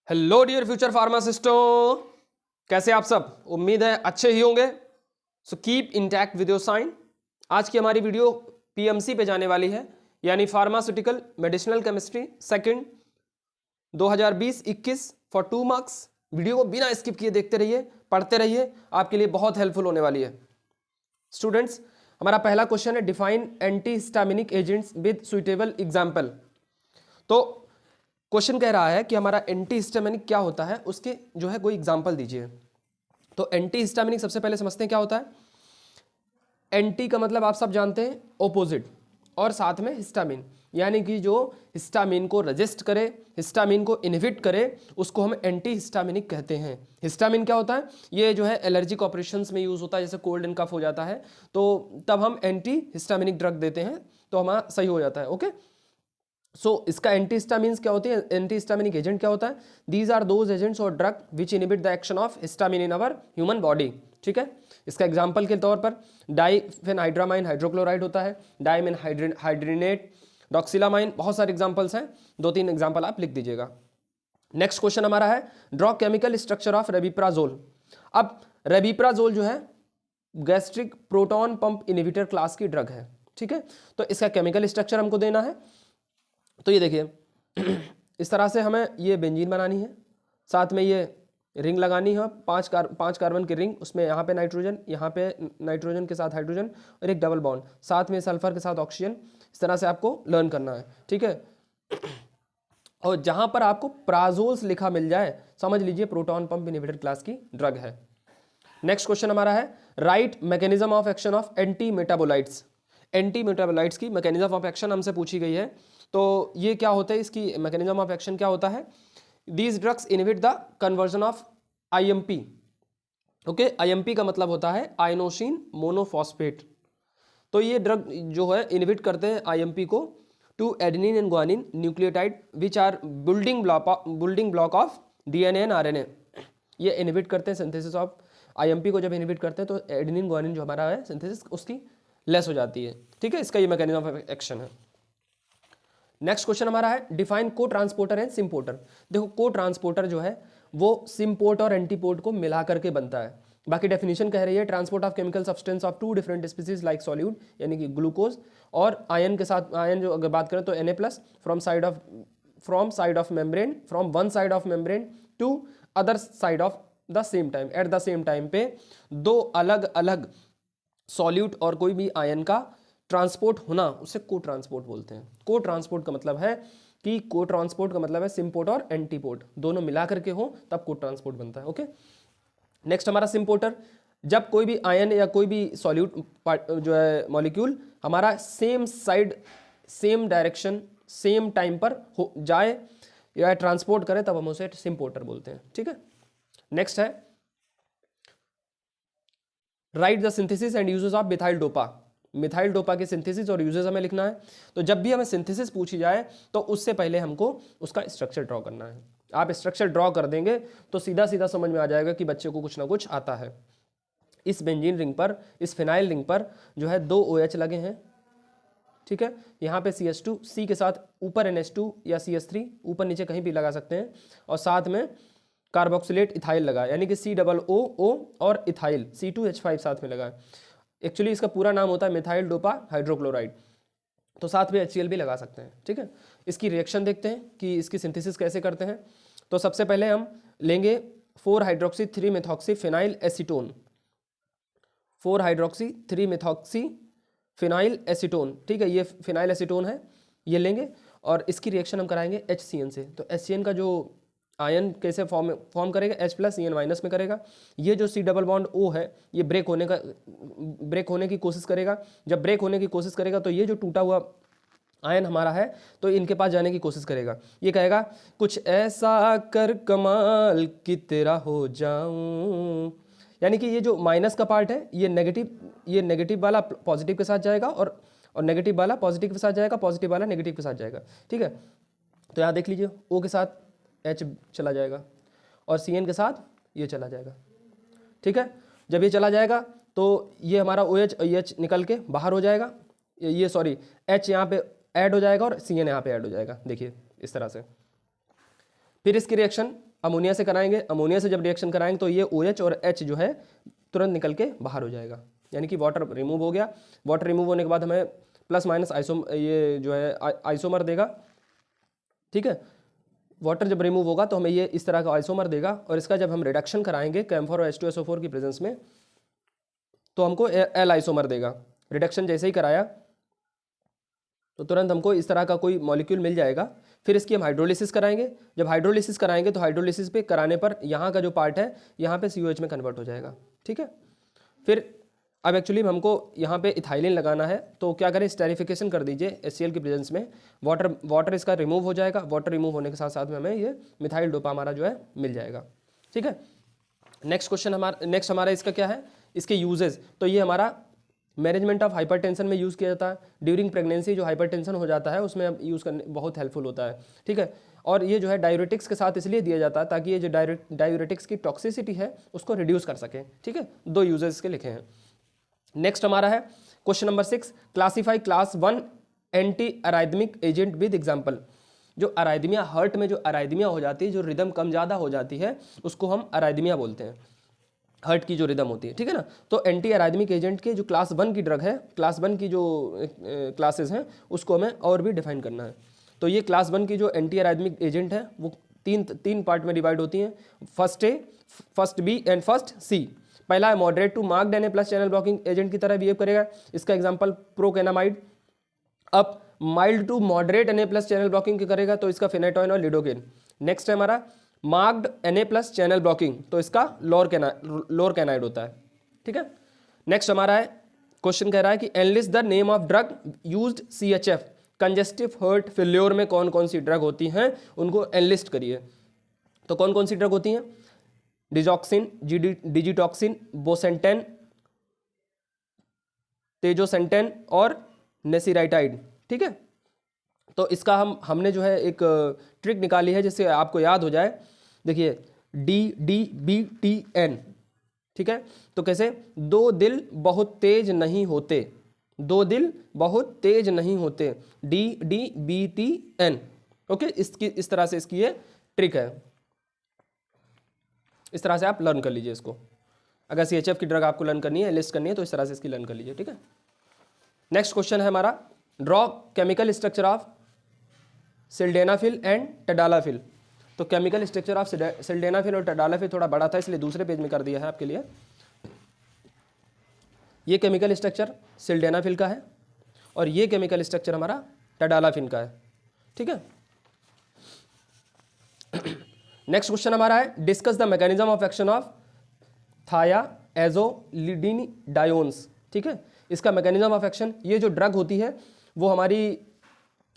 Hello dear future फार्मासिस्टों, कैसे आप सब? उम्मीद है अच्छे ही होंगे। So keep intact with your sign. आज की हमारी वीडियो पीएमसी पे जाने वाली है, यानी pharmaceutical medicinal chemistry second 2020-21 for 2 marks. Video को बिना स्किप किए देखते रहिए, पढ़ते रहिए, आपके लिए बहुत हेल्पफुल होने वाली है। स्टूडेंट्स, हमारा पहला क्वेश्चन है define anti histaminic agents with suitable example. तो क्वेश्चन कह रहा है कि हमारा एंटी हिस्टामिनिक क्या होता है, उसके जो है कोई एग्जांपल दीजिए। तो एंटी हिस्टामिनिक सबसे पहले समझते हैं क्या होता है। एंटी का मतलब आप सब जानते हैं ऑपोजिट, और साथ में हिस्टामिन, यानी कि जो हिस्टामिन को रजिस्ट करे, हिस्टामिन को इनहिबिट करे, उसको हम एंटी हिस्टामिनिक कहते हैं। हिस्टामिन क्या होता है? ये जो है एलर्जिक ऑपरेशंस में यूज होता है, जैसे कोल्ड एंड कफ हो जाता है तो तब हम एंटी हिस्टामिनिक ड्रग देते हैं तो हमारा सही हो जाता है। ओके, सो इसका एंटीहिस्टामिन्स क्या होते हैं, एंटीहिस्टामिनिक एजेंट क्या होता है? दीज आर दोज एजेंट्स और drug which inhibit the action of histamine in our human body. ठीक है, इसका एग्जांपल के तौर पर डाइफेनहाइड्रामाइन हाइड्रोक्लोराइड होता है, डाइमिन हाइड्रेनेट, डॉक्सिलामाइन, बहुत सारे एग्जांपल्स हैं, 2-3 एग्जांपल आप लिख दीजिएगा। नेक्स्ट क्वेश्चन हमारा है draw chemical structure of rabeprazole. अब रेबिप्राजोल जो है gastric proton pump inhibitor class की ड्रग है। ठीक है, तो इसका केमिकल स्ट्रक्चर हमको देना है। तो ये देखिए इस तरह से हमें ये बेंजीन बनानी है, साथ में ये रिंग लगानी है, 5 कार्बन की रिंग, उसमें यहाँ पे नाइट्रोजन, यहाँ पे नाइट्रोजन के साथ हाइड्रोजन और एक डबल बॉन्ड, साथ में सल्फर के साथ ऑक्सीजन। इस तरह से आपको लर्न करना है। ठीक है, और जहाँ पर आपको प्राजोल्स लिखा मिल जाए समझ लीजिए प्रोटॉन पंप इनहिबिटर क्लास की ड्रग है। नेक्स्ट क्वेश्चन हमारा है right mechanism of action of anti metabolites. Anti metabolites की मैकेनिज्म ऑफ एक्शन हमसे पूछी गई है, तो ये क्या होता है, इसकी मैकेनिज्म ऑफ एक्शन क्या होता है? These drugs inhibit the conversion of IMP. Okay, IMP का मतलब होता है आइनोसिन मोनोफॉस्फेट। तो ये ड्रग जो है इनहिबिट करते हैं आईएमपी को to adenine and guanine nucleotide which are building block of DNA and RNA. ये इनहिबिट करते हैं सिंथेसिस ऑफ आईएमपी को। जब इनहिबिट करते हैं तो एडेनिन ग्वानिन जो हमारा है सिंथेसिस उसकी लेस हो जाती है। ठीक है, इसका ये मैकेनिज्म ऑफ एक्शन है। नेक्स्ट क्वेश्चन हमारा है डिफाइन को ट्रांसपोर्टर एंड सिम्पोर्टर। देखो, को ट्रांसपोर्टर जो है वो सिम्पोर्ट और एंटीपोर्ट को मिला करके बनता है। बाकी डेफिनेशन कह रही है transport of chemical substance of 2 different species like solute, यानी कि ग्लूकोज और आयन के साथ, आयन जो अगर बात करें तो Na+ from side of membrane, from one side of membrane to other side of the same time, at the same time पे 2 अलग अलग सॉल्यूट और कोई भी आयन का ट्रांसपोर्ट होना, उसे को ट्रांसपोर्ट बोलते हैं। को ट्रांसपोर्ट का मतलब है कि को ट्रांसपोर्ट का मतलब है सिम्पोर्ट और एंटीपोर्ट दोनों मिला करके हो तब को ट्रांसपोर्ट बनता है। ओके, नेक्स्ट हमारा सिम्पोर्टर, जब कोई भी आयन या कोई भी सॉल्यूट जो है मॉलिक्यूल हमारा same side, same direction, same time पर हो जाए या ट्रांसपोर्ट करे तब हम उसे सिम्पोर्टर बोलते हैं। ठीक है, नेक्स्ट है right the synthesis and uses of methyl dopa. Methyl dopa के सिंथेसिस और यूजेस हमें लिखना है। तो जब भी हमें सिंथेसिस पूछी जाए तो उससे पहले हमको उसका स्ट्रक्चर ड्रॉ करना है। आप स्ट्रक्चर ड्रॉ कर देंगे तो सीधा सीधा समझ में आ जाएगा कि बच्चे को कुछ ना कुछ आता है। इस बेंजीन रिंग पर, इस फिनाइल रिंग पर जो है 2 OH लगे हैं। ठीक है, यहाँ पे CH2, C के साथ ऊपर NH2 या CH3 ऊपर नीचे कहीं भी लगा सकते हैं, और साथ में कार्बोक्सिलेट इथाइल लगा, यानी कि COO और इथाइल C2H5 साथ में लगा है। एक्चुअली इसका पूरा नाम होता है मिथाइल डोपा हाइड्रोक्लोराइड, तो साथ में HCl भी लगा सकते हैं। ठीक है, इसकी रिएक्शन देखते हैं कि इसकी सिंथेसिस कैसे करते हैं। तो सबसे पहले हम लेंगे 4-हाइड्रोक्सी 3-मेथॉक्सी फिनाइल एसीटोन, 4-हाइड्रोक्सी 3-मेथॉक्सी फिनाइल एसीटोन। ठीक है, ये फिनाइल एसीटोन है, ये लेंगे और इसकी रिएक्शन हम कराएंगे HCN से। तो HCN का जो आयन कैसे फॉर्म करेगा, H+ CN- में करेगा। ये जो C+O है ये ब्रेक होने की कोशिश करेगा। जब ब्रेक होने की कोशिश करेगा तो ये जो टूटा हुआ आयन हमारा है तो इनके पास जाने की कोशिश करेगा। ये कहेगा कुछ ऐसा कर कमाल कि तेरा हो जाऊं, यानी कि ये जो माइनस का पार्ट है ये नेगेटिव वाला पॉजिटिव के साथ जाएगा, और नेगेटिव वाला पॉजिटिव के साथ जाएगा, पॉजिटिव वाला नेगेटिव के साथ जाएगा। ठीक है, तो यहाँ देख लीजिए O के साथ H चला जाएगा और CN के साथ ये चला जाएगा। ठीक है, जब ये चला जाएगा तो ये हमारा OH और H निकल के बाहर हो जाएगा, ये सॉरी H यहाँ पे ऐड हो जाएगा और CN यहाँ पे ऐड हो जाएगा। देखिए इस तरह से। फिर इसकी रिएक्शन अमोनिया से कराएंगे, अमोनिया से जब रिएक्शन कराएंगे तो ये OH और H जो है तुरंत निकल के बाहर हो जाएगा, यानी कि वाटर रिमूव हो गया। वाटर रिमूव होने के बाद हमें प्लस माइनस ये जो है आइसोमर देगा, ठीक है। वाटर जब रिमूव होगा तो हमें ये इस तरह का आइसोमर देगा, और इसका जब हम रिडक्शन कराएंगे CH4 और H2SO4 की प्रेजेंस में तो हमको L आइसोमर देगा। रिडक्शन जैसे ही कराया तो तुरंत हमको इस तरह का कोई मॉलिक्यूल मिल जाएगा। फिर इसकी हम हाइड्रोलिसिस कराएंगे। जब हाइड्रोलिसिस कराएंगे तो हाइड्रोलिसिस पे कराने पर यहाँ का जो पार्ट है यहाँ पे COH में कन्वर्ट हो जाएगा, ठीक है। फिर अब एक्चुअली हमको यहाँ पे इथाइलिन लगाना है, तो क्या करें, स्टेरिफिकेशन कर दीजिए HCl की प्रेजेंस में। वाटर इसका रिमूव हो जाएगा। वाटर रिमूव होने के साथ साथ में हमें ये मिथाइल डोपा हमारा जो है मिल जाएगा, ठीक है। नेक्स्ट हमारा इसका क्या है, इसके यूजेस। तो ये हमारा मैनेजमेंट ऑफ हाइपरटेंशन में यूज़ किया जाता है। ड्यूरिंग प्रेगनेंसी जो हाइपरटेंशन हो जाता है उसमें यूज़ करने बहुत हेल्पफुल होता है, ठीक है। और ये जो है डायूरेटिक्स के साथ इसलिए दिया जाता है ताकि ये जो डायूरेटिक्स की टॉक्सिसिटी है उसको रिड्यूस कर सके, ठीक है। 2 यूजेस इसके लिखे हैं। नेक्स्ट हमारा है question number 6, classify class 1 anti arrhythmic agent with example. जो अराइदमिया, हार्ट में जो अराइदमिया हो जाती है, जो रिदम कम ज़्यादा हो जाती है, उसको हम अराइदमिया बोलते हैं, हार्ट की जो रिदम होती है, ठीक है ना। तो एंटी अराइदमिक एजेंट के जो क्लास 1 की ड्रग है, क्लास 1 की जो क्लासेस हैं उसको हमें और भी डिफाइन करना है। तो ये क्लास 1 की जो एंटी अराइदमिक एजेंट है वो तीन पार्ट में डिवाइड होती हैं, first A, first B and first C. पहला है moderate to marked Na+ channel blocking agent की तरह बिहेव करेगा, इसका एग्जांपल प्रोकेनामाइड। अब mild to moderate Na+ channel blocking की करेगा तो इसका फेनेटोइन और लिडोकेन। नेक्स्ट है हमारा मार्क्ड Na+ चैनल ब्लॉकिंग, तो इसका लोर कैनाइड होता है, ठीक है। नेक्स्ट हमारा है क्वेश्चन कह रहा है कि analyst the name of drug used CHF congestive heart failure में कौन कौन सी ड्रग होती हैं, उनको एनलिस्ट करिए। तो कौन कौन सी ड्रग होती हैं, डिजॉक्सिन, डिजिटॉक्सिन, बोसेंटेन, तेजोसेंटेन और नेसिराइटाइड, ठीक है। तो इसका हमने जो है एक ट्रिक निकाली है जिससे आपको याद हो जाए। देखिए DDBTN, ठीक है। तो कैसे, 2 दिल बहुत तेज नहीं होते, 2 दिल बहुत तेज नहीं होते, DDBTN, ओके। इस तरह से इसकी ये ट्रिक है, इस तरह से आप लर्न कर लीजिए इसको। अगर CHF की ड्रग आपको लर्न करनी है, लिस्ट करनी है, तो इस तरह से इसकी लर्न कर लीजिए, ठीक है। नेक्स्ट क्वेश्चन है हमारा, draw chemical structure of sildenafil and tadalafil. तो केमिकल स्ट्रक्चर ऑफ सिल्डेनाफिल और टडालाफिल थोड़ा बड़ा था इसलिए दूसरे पेज में कर दिया है आपके लिए। ये केमिकल स्ट्रक्चर सिल्डेनाफिल का है और ये केमिकल स्ट्रक्चर हमारा टडालाफिल का है, ठीक है। नेक्स्ट क्वेश्चन हमारा है, discuss the mechanism of action of thiazolidinediones, ठीक है। इसका मैकेनिज्म ऑफ एक्शन, ये जो ड्रग होती है वो हमारी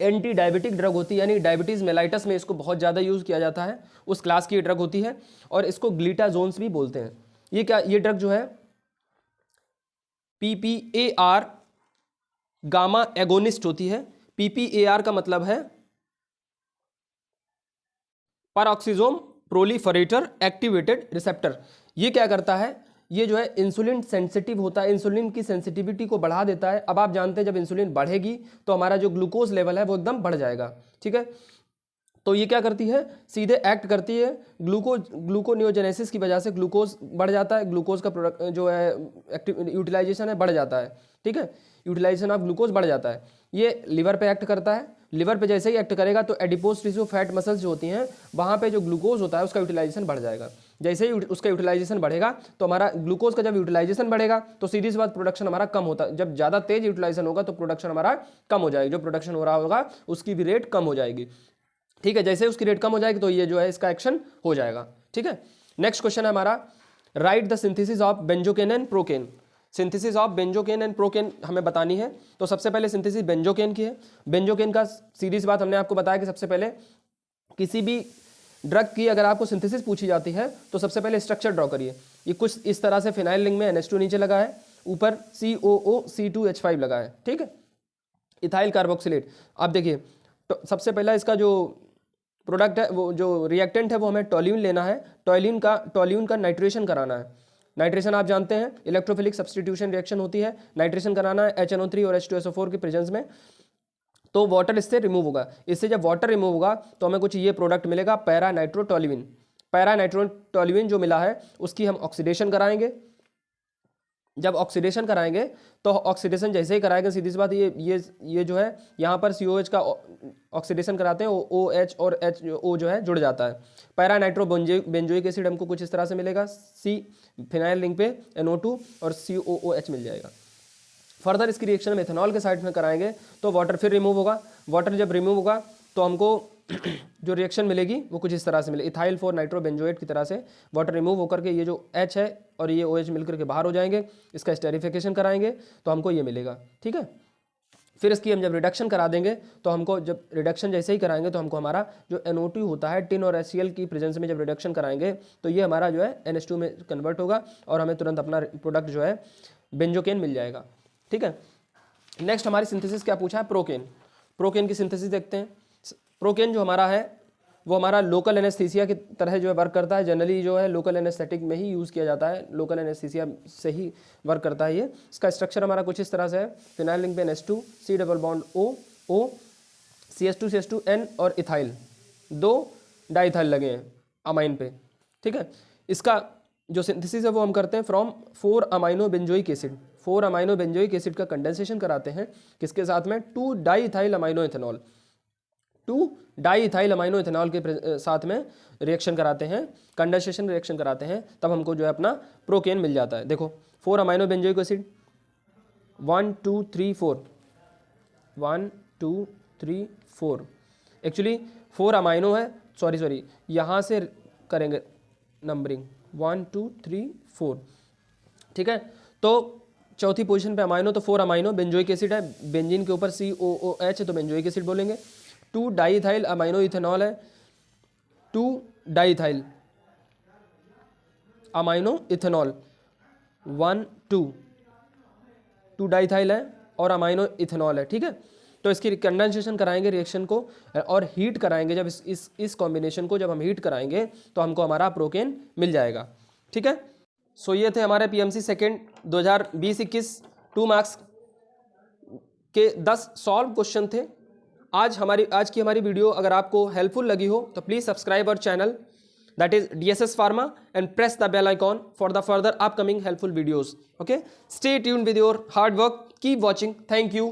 एंटी डायबिटिक ड्रग होती है, यानी डायबिटीज़ मेलाइटस में इसको बहुत ज़्यादा यूज़ किया जाता है, उस क्लास की ड्रग होती है और इसको ग्लूटाजोन्स भी बोलते हैं। ये ड्रग जो है PPAR गामा एगोनिस्ट होती है। PPAR का मतलब है पैरोक्सिसोम प्रोलिफरेटर एक्टिवेटेड रिसेप्टर। ये क्या करता है, ये जो है इंसुलिन सेंसिटिव होता है, इंसुलिन की सेंसिटिविटी को बढ़ा देता है। अब आप जानते हैं जब इंसुलिन बढ़ेगी तो हमारा जो ग्लूकोज लेवल है वो एकदम बढ़ जाएगा, ठीक है। तो ये क्या करती है, सीधे एक्ट करती है, ग्लूकोनियोजेनेसिस की वजह से ग्लूकोज बढ़ जाता है, ग्लूकोज का प्रोडक्ट जो है यूटिलाइजेशन है बढ़ जाता है, ठीक है। यूटिलाइजेशन ऑफ ग्लूकोज बढ़ जाता है। ये लिवर पे एक्ट करता है, लिवर पे जैसे ही एक्ट करेगा तो एडिपोज टिश्यू फैट मसल्स जो होती हैं वहाँ पे जो ग्लूकोज होता है उसका यूटिलाइजेशन बढ़ जाएगा। जैसे ही उसका यूटिलाइजेशन बढ़ेगा तो हमारा ग्लूकोज का जब यूटिलाइजेशन बढ़ेगा तो सीधी सी बात प्रोडक्शन हमारा कम होता है। जब ज़्यादा तेज यूटिलाइजेशन होगा तो प्रोडक्शन हमारा कम हो जाएगी, जो प्रोडक्शन हो रहा होगा उसकी भी रेट कम हो जाएगी, ठीक है। जैसे उसकी रेट कम हो जाएगी तो ये जो है इसका एक्शन हो जाएगा, ठीक है। नेक्स्ट क्वेश्चन है हमारा, right the synthesis of benzocaine and procaine. Synthesis of benzocaine and procaine हमें बतानी है। तो सबसे पहले सिंथेसिस बेंजोकेन की है। बेंजोकेन का सीधी सी बात हमने आपको बताया कि सबसे पहले किसी भी ड्रग की अगर आपको सिंथेसिस पूछी जाती है तो सबसे पहले स्ट्रक्चर ड्रॉ करिए। ये कुछ इस तरह से फिनाइल रिंग में NH2 नीचे लगा है, ऊपर COOC2H5 लगा है, ठीक है, इथाइल कार्बोक्सिलेट। आप देखिए तो सबसे पहला इसका जो प्रोडक्ट है वो जो रिएक्टेंट है वो हमें टोल्यून लेना है। टोल्यून का नाइट्रेशन कराना है। नाइट्रेशन आप जानते हैं इलेक्ट्रोफिलिक सब्सटीट्यूशन रिएक्शन होती है, नाइट्रेशन कराना है HNO3 और H2SO4 के प्रेजेंस में, तो वाटर इससे रिमूव होगा। इससे जब वाटर रिमूव होगा तो हमें कुछ ये प्रोडक्ट मिलेगा पैरा नाइट्रोटोल्यूइन। पैरा नाइट्रोटोल्यूइन जो मिला है उसकी हम ऑक्सीडेशन कराएंगे। जब ऑक्सीडेशन कराएंगे तो ऑक्सीडेशन जैसे ही कराएंगे, सीधी सी बात, ये जो है यहाँ पर COH का ऑक्सीडेशन कराते हैं, OH और HO जो है जुड़ जाता है। पैरा नाइट्रो बेंजोइक एसिड हमको कुछ इस तरह से मिलेगा, C फिनाइल रिंग पे NO2 और COOH मिल जाएगा। फर्दर इसकी रिएक्शन हम एथेनॉल के साइड में कराएंगे तो वाटर फिर रिमूव होगा। वाटर जब रिमूव होगा तो हमको जो रिएक्शन मिलेगी वो कुछ इस तरह से मिलेगी, इथाइल 4 नाइट्रोबेंजोएट की तरह से वाटर रिमूव होकर के ये जो H है और ये OH मिलकर के बाहर हो जाएंगे। इसका स्टेरिफिकेशन कराएंगे तो हमको ये मिलेगा, ठीक है। फिर इसकी हम जब रिडक्शन करा देंगे तो हमको, जब रिडक्शन जैसे ही कराएंगे तो हमको हमारा जो NO2 होता है टिन और HCl की प्रेजेंस में जब रिडक्शन कराएंगे तो ये हमारा जो है NH2 में कन्वर्ट होगा और हमें तुरंत अपना प्रोडक्ट जो है बेंजोकेन मिल जाएगा, ठीक है। नेक्स्ट हमारी सिंथेसिस क्या पूछा है, प्रोकेन। प्रोकेन की सिंथेसिस देखते हैं। प्रोकेन जो हमारा है वो हमारा लोकल एनेस्थीसिया की तरह जो है वर्क करता है। जनरली जो है लोकल एनेस्थेटिक में ही यूज़ किया जाता है, लोकल एनेस्थीसिया से ही वर्क करता है ये। इसका स्ट्रक्चर हमारा कुछ इस तरह से है, फिनाइल रिंग पे NH2, C double bond O, CH2CH2N और इथाइल, 2 डाइथाइल लगे हैं अमाइन पे, ठीक है। इसका जो सिंथेसिस है वो हम करते हैं from 4 amino benzoic acid. 4 amino benzoic acid का कंडेंसेशन कराते हैं किसके साथ में, 2 diethyl amino ethanol, 2 diethyl amino ethanol के साथ में रिएक्शन कराते हैं, कंडेंसेशन रिएक्शन कराते हैं, तब हमको जो है अपना प्रोकेन मिल जाता है। देखो 4 amino benzoic acid 1 2 3 4 1 2 3 4, actually 4 amino है, सॉरी यहाँ से करेंगे नंबरिंग 1 2 3 4, ठीक है। तो चौथी पोजीशन पे अमाइनो, तो 4 अमाइनो बेंजोइक एसिड है, बेंजीन के ऊपर COOH है तो बेंजोइक एसिड बोलेंगे। 2 डाइथाइल अमाइनो इथेनॉल है, 2 डाइथाइल अमाइनो इथेनॉल 1 2 डाइथाइल है और अमाइनो इथेनॉल है, ठीक है। तो इसकी कंडेंसेशन कराएंगे रिएक्शन को और हीट कराएंगे। जब इस कॉम्बिनेशन को जब हम हीट कराएंगे तो हमको हमारा प्रोकेन मिल जाएगा, ठीक है। सो ये थे हमारे PMC सेकेंड 2020-21 2 मार्क्स के 10 सॉल्व क्वेश्चन थे। आज की हमारी वीडियो अगर आपको हेल्पफुल लगी हो तो please subscribe our channel that is DSS Pharma and press the bell icon for the further upcoming helpful videos. Okay, stay tuned with your hard work, keep watching. Thank you.